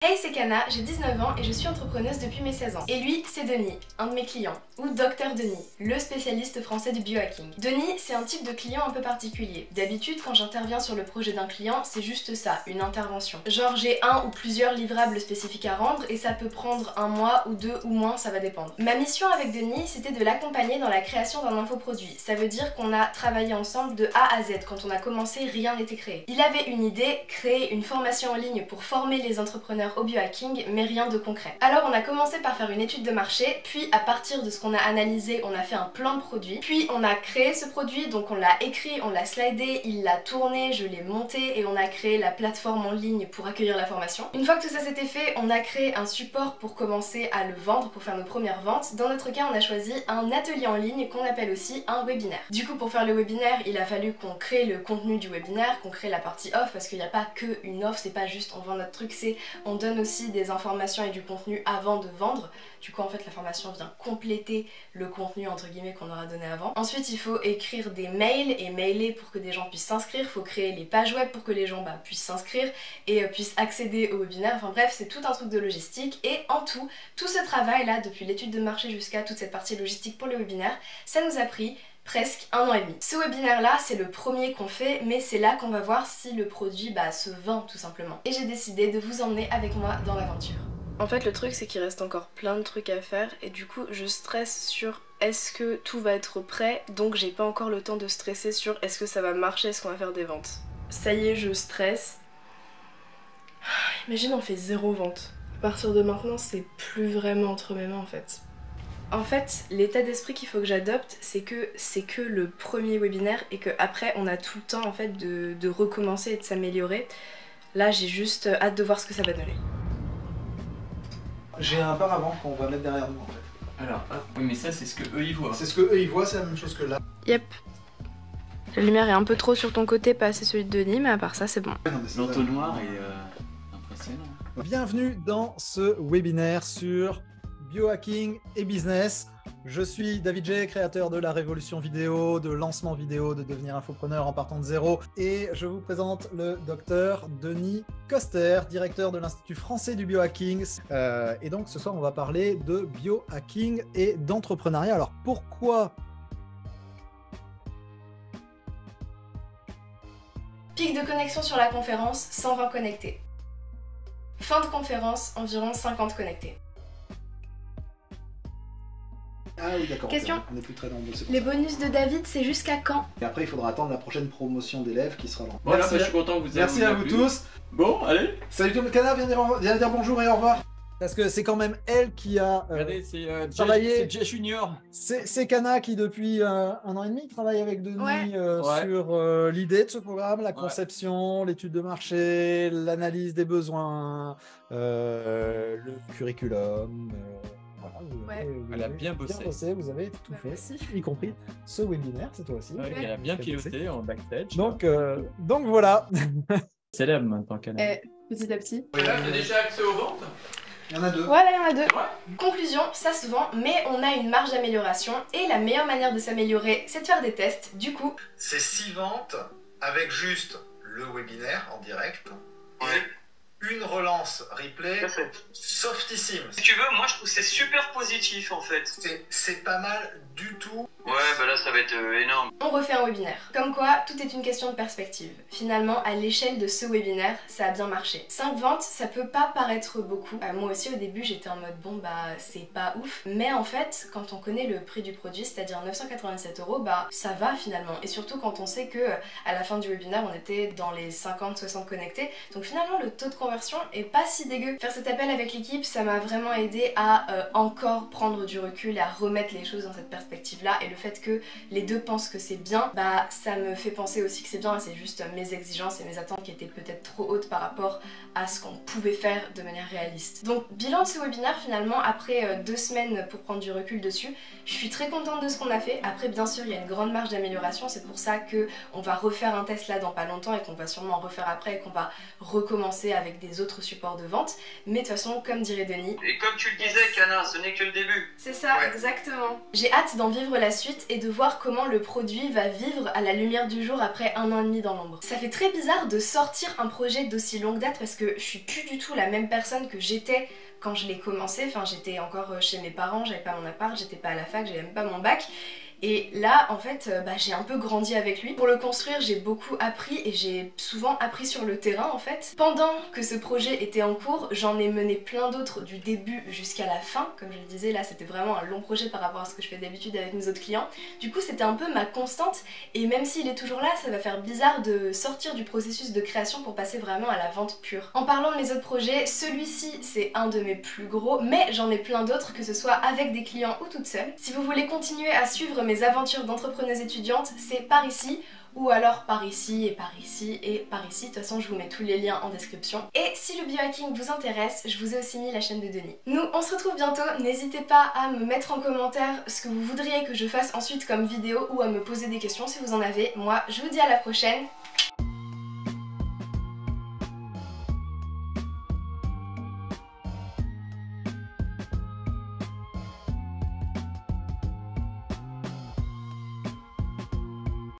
Hey, c'est Kana, j'ai 19 ans et je suis entrepreneuse depuis mes 16 ans. Et lui, c'est Denis, un de mes clients, ou Dr Denis, le spécialiste français du biohacking. Denis, c'est un type de client un peu particulier. D'habitude, quand j'interviens sur le projet d'un client, c'est juste ça, une intervention. Genre, j'ai un ou plusieurs livrables spécifiques à rendre et ça peut prendre un mois ou deux ou moins, ça va dépendre. Ma mission avec Denis, c'était de l'accompagner dans la création d'un infoproduit. Ça veut dire qu'on a travaillé ensemble de A à Z. Quand on a commencé, rien n'était créé. Il avait une idée, créer une formation en ligne pour former les entrepreneurs au biohacking, mais rien de concret. Alors on a commencé par faire une étude de marché, puis à partir de ce qu'on a analysé, on a fait un plan de produit, puis on a créé ce produit, donc on l'a écrit, on l'a slidé, il l'a tourné, je l'ai monté et on a créé la plateforme en ligne pour accueillir la formation. Une fois que tout ça s'était fait, on a créé un support pour commencer à le vendre, pour faire nos premières ventes. Dans notre cas, on a choisi un atelier en ligne qu'on appelle aussi un webinaire. Du coup, pour faire le webinaire, il a fallu qu'on crée le contenu du webinaire, qu'on crée la partie off, parce qu'il n'y a pas que une offre, c'est pas juste on vend notre truc, c'est on donne aussi des informations et du contenu avant de vendre. Du coup en fait la formation vient compléter le contenu entre guillemets qu'on aura donné avant. Ensuite il faut écrire des mails et mailer pour que des gens puissent s'inscrire. Il faut créer les pages web pour que les gens puissent s'inscrire et puissent accéder au webinaire. Enfin bref, c'est tout un truc de logistique et en tout ce travail là depuis l'étude de marché jusqu'à toute cette partie logistique pour le webinaire, ça nous a pris presque 1 an et demi. Ce webinaire là c'est le premier qu'on fait, mais c'est là qu'on va voir si le produit se vend tout simplement. Et j'ai décidé de vous emmener avec moi dans l'aventure. En fait le truc c'est qu'il reste encore plein de trucs à faire et du coup je stresse sur est-ce que tout va être prêt, donc j'ai pas encore le temps de stresser sur est-ce que ça va marcher, est-ce qu'on va faire des ventes. Ça y est, je stresse. Imagine on fait 0 vente. À partir de maintenant c'est plus vraiment entre mes mains en fait. En fait, l'état d'esprit qu'il faut que j'adopte, c'est que le premier webinaire et que après on a tout le temps en fait de recommencer et de s'améliorer. Là, j'ai juste hâte de voir ce que ça va donner. J'ai un paravent qu'on va mettre derrière nous en fait. Alors, hop, oui, mais ça c'est ce que eux ils voient. C'est ce que eux ils voient, c'est la même chose que là. Yep. La lumière est un peu trop sur ton côté, pas assez celui de Denis, mais à part ça c'est bon. L'entonnoir est impressionnant. Bienvenue dans ce webinaire sur biohacking et business. Je suis David J, créateur de la révolution vidéo, de lancement vidéo, de devenir infopreneur en partant de zéro. Et je vous présente le docteur Denis Koster, directeur de l'Institut français du biohacking. Et donc ce soir, on va parler de biohacking et d'entrepreneuriat. Alors pourquoi ? Pic de connexion sur la conférence, 120 connectés. Fin de conférence, environ 50 connectés. Ah oui, d'accord. Question. On n'est plus très nombreux. Les bonus de David, c'est jusqu'à quand? Et après, il faudra attendre la prochaine promotion d'élèves qui sera là. Voilà, je suis content que vous ayez. Merci à vous tous. Bon, allez. Salut tout le monde. Kana, viens dire bonjour et au revoir. Parce que c'est quand même elle qui a Regardez, c'est travaillé. Jay Junior. C'est Kana qui, depuis 1 an et demi, travaille avec Denis sur l'idée de ce programme, la conception, l'étude de marché, l'analyse des besoins, le curriculum. Voilà, Elle a bien bossé. Vous avez tout fait, y compris ce webinaire, c'est toi aussi. Ouais, elle a bien piloté en backstage. Donc voilà. Célèbre maintenant qu'elle Petit à petit. Là, tu as déjà accès aux ventes? Il y en a 2. Voilà, il y en a 2. Ouais. Conclusion, ça se vend, mais on a une marge d'amélioration et la meilleure manière de s'améliorer, c'est de faire des tests. Du coup, c'est 6 ventes avec juste le webinaire en direct et une relance replay softissime. Si tu veux, moi je trouve que c'est super positif en fait. C'est pas mal du tout. Ouais, bah là ça va être énorme. On refait un webinaire. Comme quoi, tout est une question de perspective. Finalement, à l'échelle de ce webinaire, ça a bien marché. 5 ventes, ça peut pas paraître beaucoup. Moi aussi au début, j'étais en mode bon c'est pas ouf. Mais en fait, quand on connaît le prix du produit, c'est-à-dire 987 €, ça va finalement. Et surtout quand on sait que à la fin du webinaire, on était dans les 50-60 connectés. Donc finalement, le taux de conversion est pas si dégueu. Faire cet appel avec l'équipe, ça m'a vraiment aidé à encore prendre du recul et à remettre les choses dans cette perspective-là. Et le fait que les deux pensent que c'est bien, ça me fait penser aussi que c'est bien et c'est juste mes exigences et mes attentes qui étaient peut-être trop hautes par rapport à ce qu'on pouvait faire de manière réaliste. Donc bilan de ce webinaire finalement, après 2 semaines pour prendre du recul dessus, je suis très contente de ce qu'on a fait. Après bien sûr il y a une grande marge d'amélioration, c'est pour ça qu'on va refaire un test là dans pas longtemps et qu'on va sûrement en refaire après et qu'on va recommencer avec avec des autres supports de vente, mais de toute façon, comme dirait Denis... Et comme tu le disais, Cana, ce n'est que le début. C'est ça, exactement. J'ai hâte d'en vivre la suite et de voir comment le produit va vivre à la lumière du jour après 1 an et demi dans l'ombre. Ça fait très bizarre de sortir un projet d'aussi longue date parce que je suis plus du tout la même personne que j'étais quand je l'ai commencé. Enfin, j'étais encore chez mes parents, j'avais pas mon appart, j'étais pas à la fac, j'avais même pas mon bac. Et là, en fait, j'ai un peu grandi avec lui. Pour le construire, j'ai beaucoup appris et j'ai souvent appris sur le terrain, en fait. Pendant que ce projet était en cours, j'en ai mené plein d'autres du début jusqu'à la fin. Comme je le disais, là, c'était vraiment un long projet par rapport à ce que je fais d'habitude avec mes autres clients. Du coup, c'était un peu ma constante. Et même s'il est toujours là, ça va faire bizarre de sortir du processus de création pour passer vraiment à la vente pure. En parlant de mes autres projets, celui-ci, c'est un de mes plus gros, mais j'en ai plein d'autres, que ce soit avec des clients ou toute seule. Si vous voulez continuer à suivre mes aventures d'entrepreneuse étudiante, c'est par ici, ou alors par ici et par ici et par ici. De toute façon, je vous mets tous les liens en description. Et si le biohacking vous intéresse, je vous ai aussi mis la chaîne de Denis. Nous, on se retrouve bientôt. N'hésitez pas à me mettre en commentaire ce que vous voudriez que je fasse ensuite comme vidéo ou à me poser des questions si vous en avez. Moi, je vous dis à la prochaine.